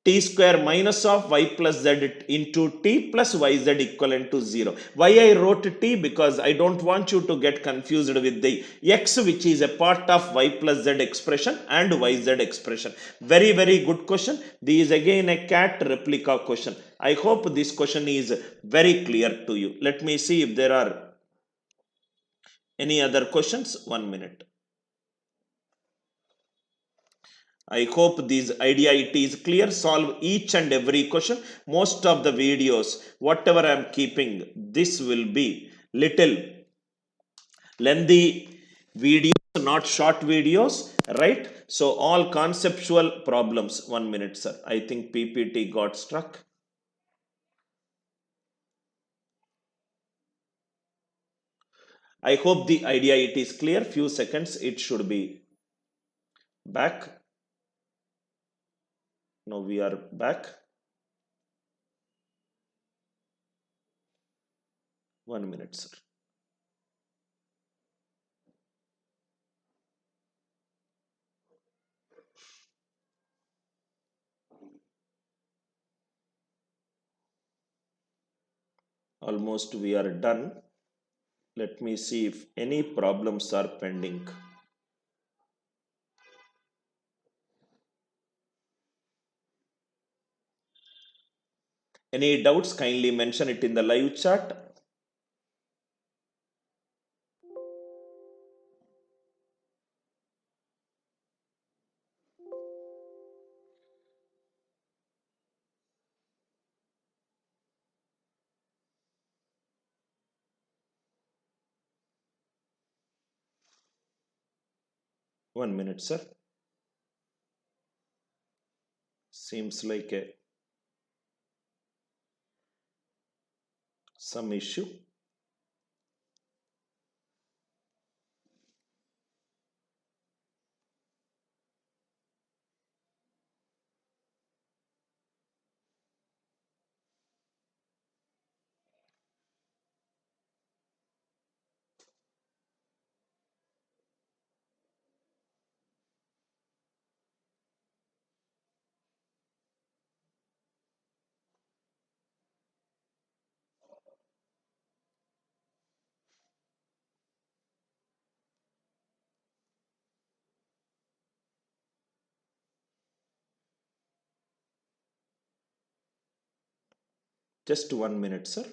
[SPEAKER 2] t square minus of y plus z into t plus yz equivalent to 0. Why I wrote t? Because I don't want you to get confused with the x, which is a part of y plus z expression and yz expression. Very, very good question. This is again a cat replica question. I hope this question is very clear to you. Let me see if there are any other questions. 1 minute. I hope this idea it is clear. Solve each and every question. Most of the videos, whatever I am keeping, this will be little lengthy videos, not short videos, right? So all conceptual problems. 1 minute, sir. I think PPT got struck. I hope the idea it is clear. Few seconds, it should be back. Now we are back. 1 minute, sir. Almost we are done. Let me see if any problems are pending. Any doubts? Kindly mention it in the live chat. 1 minute, sir. Seems like some issue. Just 1 minute, sir.